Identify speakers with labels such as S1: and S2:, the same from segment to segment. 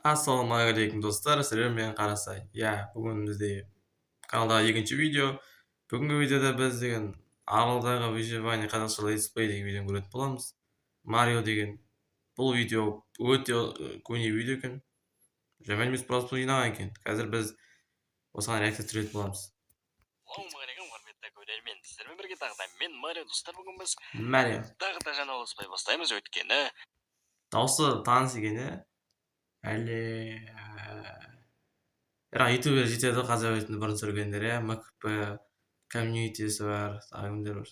S1: Ассалаумағалейкум достар, сіздермен қарасай. Бүгін бізде каналдағы екінші видео. Бүгінгі видеода біз деген аралдағы выживание қазақша Let's Play деген видеоны көретін боламыз. Марио деген бұл видео өте көне видео екен. Жаңа емес просто жинаған екен. Қазір біз осыған реакция түсіретін боламыз.
S2: Ассалаумағалейкум құрметті көрермен, сіздермен бірге тағы да мен Марио. Достар, бүгін біз
S1: Марио
S2: тағы да жаңа Let's Play бастаймыз. Өйткені
S1: дауысы таныс екен, әлде ютубер жетеді қазақ өзінің бұрын түсіргендер, МКП комьюнитисі бар, тағы кімдер бар.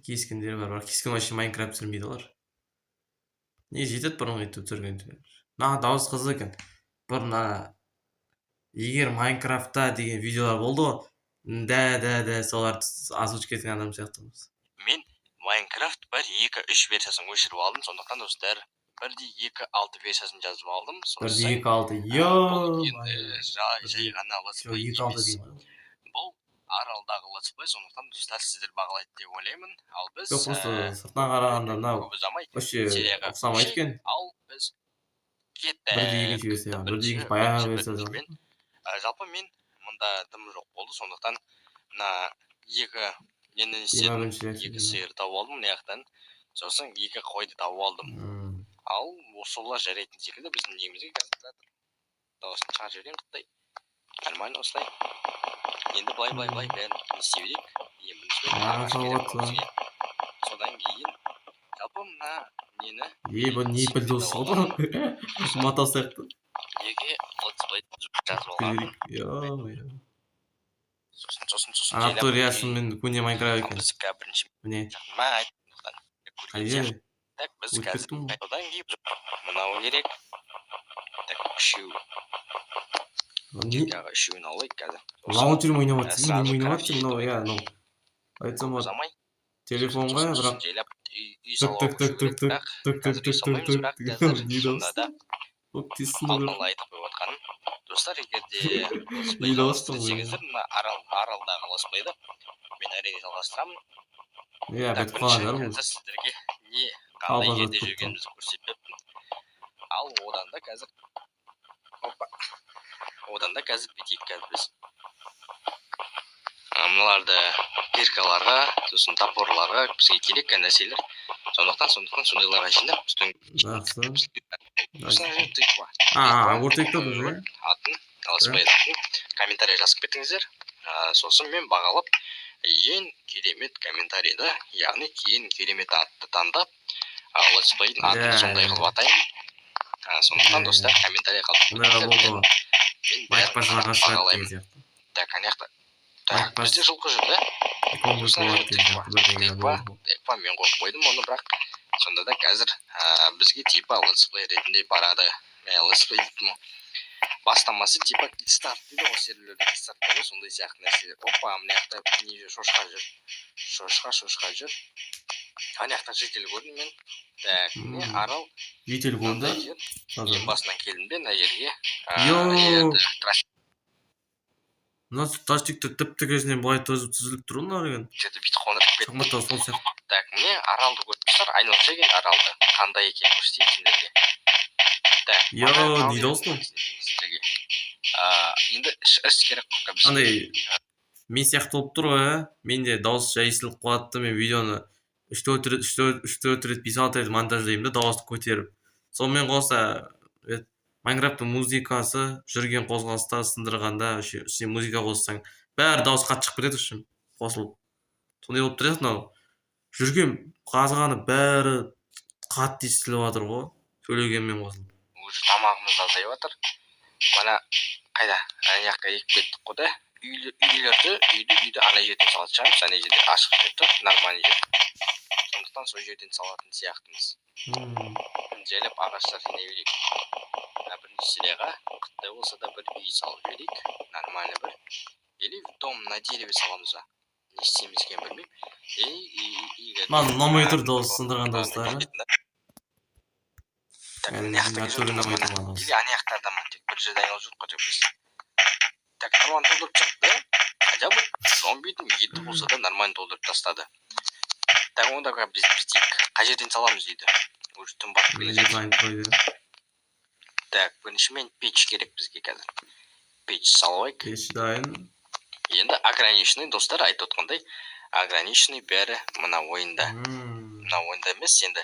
S1: Кескіндер бар. Кескен вообще Майнкрафт түсірмейді олар. Не жетеді бұрын ютуб түсіргендер. Дауыс қызық екен. Бұрын егер Майнкрафтта деген видеолар болды ғой, да солар озвучка еткен адам сияқтымыз.
S2: мен Майнкрафт 1.2.3 версиясын өшіріп алдым. Сондықтан достар 1.2.6 версиясын жазып алдым.
S1: 1.2.6
S2: жай ғана Let's Play емес. Бұл аралдағы Let's Play, сондықтан достар сіздер бағалайды деп ойлаймын. Ал біз
S1: просто сыртынан қарағанда мынау вообще ұқсамайды екен.
S2: Ал біз кеттік.
S1: 1.2 версия, 1.2 баяғы версия.
S2: Жалпы мен мұнда дым жоқ болды, сондықтан мына екі сиыр тауып алдым мына жақтан, сосын екі қойды тауып алдым. Ал осылар жарайтын секілді біздің немізге қазір жатыр. Дауысын шығарып жіберейін қыттай. Нормально осылай. Енді былай бәрін істей берейік. Содан кейін жалпы мына нені
S1: бұл не білді осы ғой? Матау сияқты.
S2: Неге Let's Play жазып алған? Сосын
S1: Артуриясымен көне Майнкрафт екен. Міне. Қайже?
S2: Так, біз қазір одан кейін мынау керек. Так, үшеу. Үшеуін алайық қазір.
S1: Лаунчермен ойнап жатсың, не ойнап жатсың? Мынау, айтсам болады. Телефонға бірақ
S2: достар, егерде білсеңіздер, мына аралдағы Let's Play'ді мен әрине жалғастырамын. Қазір сіздерге қандай жерде жүргенімізді көрсетпеппін. Ал одан да қазір бітейік қазір біз. Мыналарды киркаларға, сосын топорларға бізге керек нәрселер. Сондықтан сондайларға жинап атын комментарий жазып кетіңіздер. Сосын мен бағалап ең керемет комментарийді, яғни ең керемет атты таңдап Let's Play'дің атын сондай қылып атаймын. Сондықтан достар комментарий қалдырыңыздар. Мен бәрін бағалаймын. Так, аяқта. Так, бізде жылқы жүр, да? Текпа мен қойып қойдым оны, бірақ сонда да қазір бізге типа Let's Play ретінде барады. Let's Play дейтін бастамасы типа китстарт дейді ғой, серверлерде китстарт дейді, сондай сияқты нәрселер. Опа, мына жақта не шошқа жүр. Шошқа жүр. Ана жақта житель көрдім мен. Так, не арал.
S1: Житель көрді?
S2: Ең басынан келдім бе мына жерге.
S1: Мына тастикті тіп-тігесінен былай түзіліп тұру мына деген.
S2: Что-то бүйтіп қондырып кетті.
S1: Шахматта сол сияқты.
S2: Так, міне аралды көрдіңіздер, айналып екен аралды. Қандай екен көрсетейін сендерге. Так,
S1: дейді осыны.
S2: енді іс керек қой біз.
S1: Андай мен сияқты болып тұр ғой, менде дауыс жай естіліп қалады, мен видеоны 3-4 рет 5-6 рет монтаждаймын да, дауысты көтеріп. Сонымен қоса Майнкрафттың музыкасы жүрген қозғалыста сындырғанда музыка қоссаң, бәрі дауыс қатты шығып кетеді үшін қосылып. Сондай болып тұрады мынау. Жүрген қазғаны бәрі қатты естіліп жатыр ғой, сөйлегенмен қосылып.
S2: Уже тамағымыз азайып жатыр. Мана қайда? Ана жаққа екіп кеттік қой да. Үйді ана жерден салатшамыз, ана жерде ашық жер, нормальный жер. Сондықтан сол жерден салатын сияқтымыз. Жайлап ағаштар жинай берейік. Бірінші серияға қыттай болса да бір үй салып берейік. Нормальный бір. Или дом на дереве саламыз ба. Не істейміз екен білмеймін.
S1: Маған ұнамай тұр дауыс сындырған дауыстары.
S2: Так, ана жақтарда ма? Тек бір жерде айналып жүріп қой біз. Так, нормально толдырып шықты. Хотя бы зомбидің еті болса да нормально толдырып тастады. Так, онда біз бітейік. Қай жерден саламыз дейді. Уже түн батып келе жатыр. біріншімен печ керек бізге қазір. Печ салайық.
S1: Пеш дайын.
S2: Енді ограниченный достар айтып отқандай, ограниченный бәрі мына ойында. Мына ойында емес, енді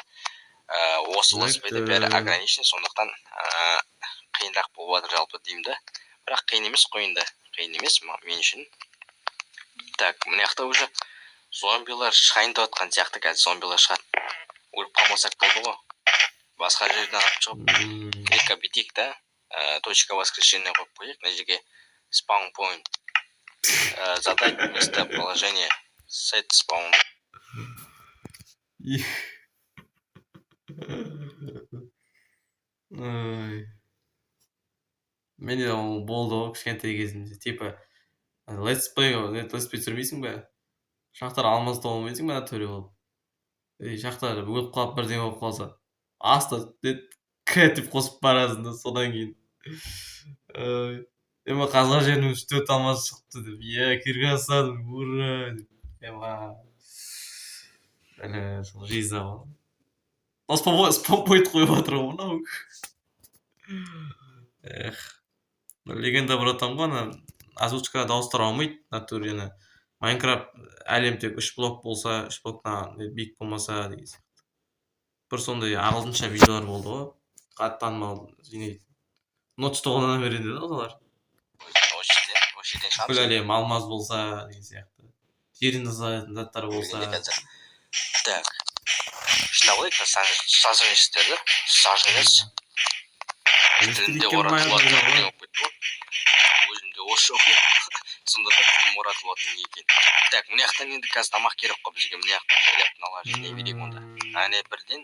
S2: осы велосипедте бәрі ограниченный, сондықтан қиынрақ болып жатыр жалпы деймін да. Бірақ қиын емес қойында. Қиын емес мен үшін. Так, мына жақта уже зомбилар шығайын деп жатқан сияқты, қазір зомбилар шығады. Өліп қалмасақ болды ғой. Басқа жерден алып шығып, кликка бітейік та, точка воскрешения қойып қояйық. Мына жерге spawn point. Задать местоположение. Set spawn.
S1: Менде ол болды ғой кішкентай кезімде. Типа let's play түсірмейсің бе? Шақтар алмаз тауылмайсың ба төре болып? Шақтар өліп қалып бірдеңе болып қалса. Аста кәтіп қосып барасың да содан кейін. Ема қазған жерінің 3-4 алмаз шықты деп. Кірген садым, ура деп. Сол жизнь ғой. Спампойт қойып жатыр ғой мынау. Легенда братан ғой, ана озвучка дауыстар алмайды, натурені. Майнкрафт әлем тек 3 блок болса, 3 блоктан биік болмаса деген сияқты. Бір сондай ағылшынша видеолар болды ғой. Қатты танымал жинайды. Нотч тоғынан береді да олар. Бүкіл әлем алмаз болса деген сияқты. Жерін жасайтын заттар болса.
S2: Так. Штабылайық саженестерді. Саженес. Тілінде оратылатын өзімде осы оқу. Сонда да тілім оратылатын екен. Так, мына жақтан енді қазір тамақ керек қой бізге. Мына жақтан жайлап налар жинай берейік онда. Әне бірден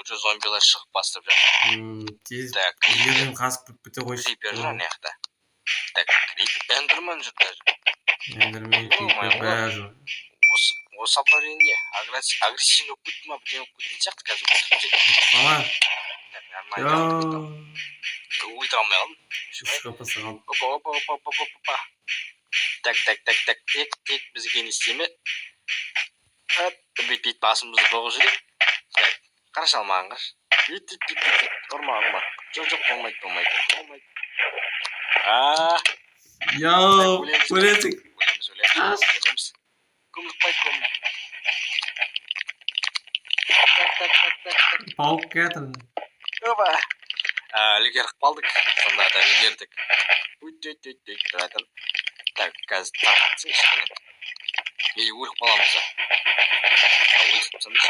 S2: уже зомбилар шығып бастап жатыр. Так,
S1: жерден қасып біте қойшы.
S2: Крипер жүр ана жақта. Так, эндермен жүр даже.
S1: Эндермен крипер бәрі жүр.
S2: Осы обновление агрессивный болып кетті ма, бірден болып кеткен сияқты қазір.
S1: Ама.
S2: Нормально. Ультра алмай қалдым.
S1: Шықпаса қалдым.
S2: Опа. Так. Тек бізге не істеме. Бүйтіп басымызды бұғып жүрек. Так, қарашы алмаған қараш. Ұрма. Жоқ, болмайды.
S1: Өлесің.
S2: Өлеміз. Көміліп қой. Так.
S1: Пауық кетін.
S2: Опа. Үлгеріп қалдық. Сонда да үлгердік. Жатыр. Так, қазір тартсың ішкені. Өліп қаламыз да. Өліп қаламыз.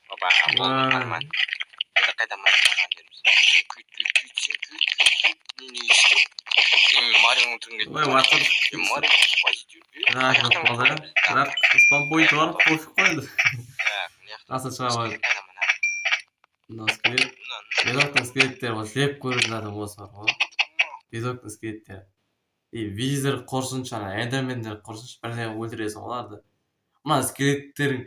S2: Опа, нормально. Енді қайда маған береміз. Не істеп? Марионың түрін кетті.
S1: Ой, ватыр. Бірақ спампойт бар, пофиг қойды. Аса шыға бар. Безоктың скелеттері ғой, жеп көріп жатыр осы бар ғой. Безоктың скелеттері. Визер қорсыншы, эндермендер қорсыншы бірден өлтіресің оларды. Мына скелеттерің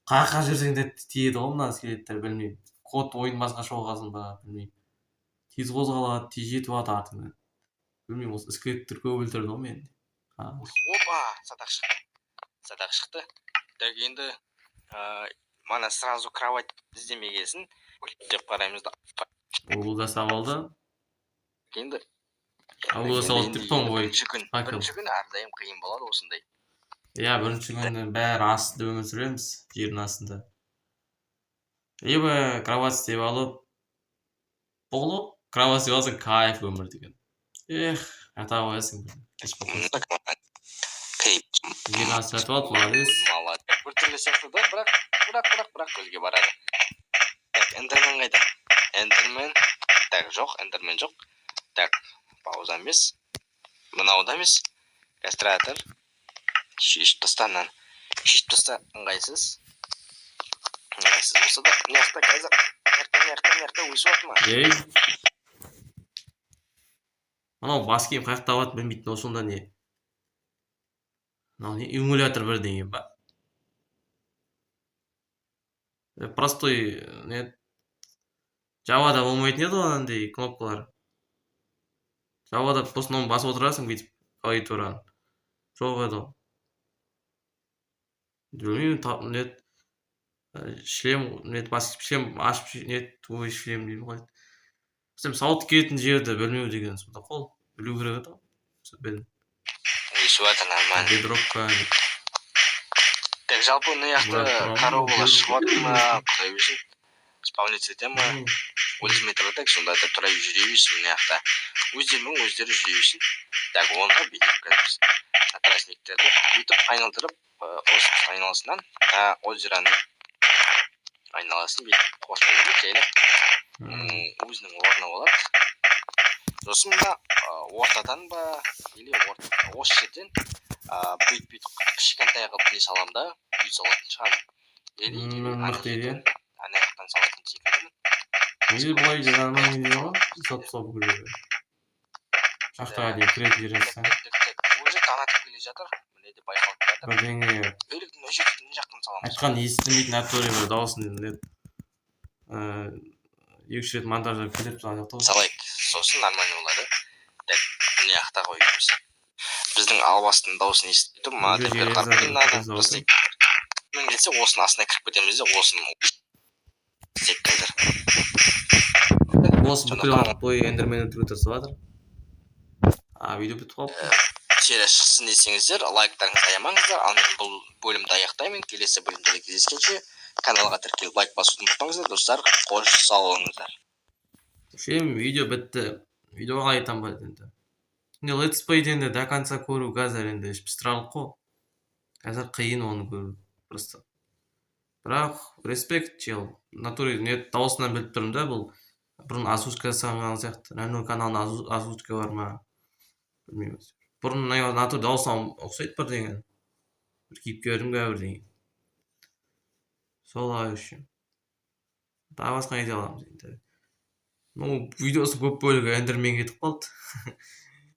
S1: қақа жүрсең де тиеді ғой мына скелеттер, білмеймін. Код ойын басқаша болғасын ба, білмеймін. Тез қозғалады, тез жетіп алады артынан. Білмеймін, осы скелеттер көп өлтірді ғой мені.
S2: Опа, садақ шықты. Так, енді мана сразу кровать іздемегесін деп қараймыз да.
S1: Ол жасап алды.
S2: Енді
S1: Ол жасап алды деп тоң ғой.
S2: Бірінші күн әрдайым қиын болады осындай.
S1: Бірінші күні бәрі астында өмір сүреміз, жердің астында. Либо кровать істеп алып, болып, кровать істеп алсың кайф өмір деген. Ата қоясың. Жердің астында жатып алып, молодец.
S2: Біртүрлі сияқты да, бірақ өзге барады. Так, эндермен қайда? Эндермен. Так, жоқ, эндермен жоқ. Так, пауза емес. Мынау да емес. Кастратор. Шешіп таста ыңғайсыз. Ыңғайсыз болса да, мына жақта қазір. Мына жақта өсіп жатыр ма?
S1: Анау бас киім қаяқта алады білмейтін ол сонда не? Мынау не эмулятор бірдеңе ба? Простой не Java'да болмайтын еді ғой андай кнопкалар. Java'да просто оны басып отырасың бүйтіп клавиатураны. Жоқ еді ол. Білмеймін, шлем, бас шлем ашып, шлем деймін ғой. сен сауыт киетін жерді білмеу деген сонда қол білу керек еді ғой.
S2: Өйсіп нормально.
S1: Бедропка
S2: Так, жалпы мына жақта коровалар шығып жатыр ма, құдай білсін. Исполнить ете ма? Ультиметр так, сонда да тұра жүре берсін мына жақта. Өздерімен өздері жүре берсін. Так, онда бүйтіп қазір тростниктерді бүйтіп айналдырып, осы айналасынан озераның айналасын бүйтіп қоршай беріп жайлап өзінің орны болады. Сосын мына ортадан ба, или осы жерден бүйтіп кішкентай қылып не салам да, үй салатын шығармын. Или ана жақтан салатын секілді.
S1: неге бұлай жарамай не дейді ғой? Сап көреді. Шахтаға дейін кіретін жересің.
S2: Өзі танатып келе жатыр. Міне де байқалып жатыр.
S1: Бірдеңе
S2: Өліктің өшетін жақтан саламыз.
S1: айтқан естілмейтін әртүрлі бір дауысын деді. Екі-үш рет монтаждап кетіп жатыр ғой.
S2: Салайық. Сосын нормально болады. Так, міне жақта қойдық. Біздің албастың дауысын естіп тұр. Мына бір қарпинада біздің мен келсе осының астына кіріп кетеміз де осының істеп қазір.
S1: Осы бүкіл уақыт бойы эндермен өтірік тырысып жатыр. Видео бітіп қалыпты.
S2: Серия шықсын десеңіздер, лайктарыңызды аямаңыздар. Ал мен бұл бөлімді аяқтаймын. Келесі бөлімде кездескенше каналға тіркеліп лайк басуды ұмытпаңыздар, достар. Қош сау болыңыздар.
S1: Видео бітті. Видеоға айтам ба енді. Let's Play'ді енді до конца көру қазір енді пістіралық қой. Қазір қиын оны көру. Просто. Бірақ респект чел. Натуре нет дауысынан біліп тұрмын да бұл. Бұрын озвучка жасаған сияқты. Нәнің каналында озвучка бар ма? Білмеймін. Бұрын натуре дауысынан ұқсайды бірдеңе. Bir кейіпкердің бәрі. Солай үшін. Тағы басқа айта аламыз енді. Ну, видеосы көп бөлігі эндермен кетіп қалды.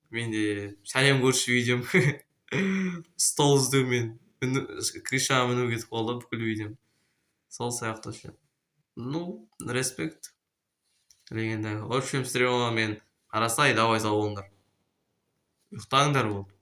S1: Менде сәлем көрші видеом. Стол іздеумен кришаға міну кетіп қалды бүкіл видеом. Сол сияқты үшін. Ну, респект. Легенда. В общем, стримға мен қарасай, давай сау болыңдар. Ұйықтаңдар болды.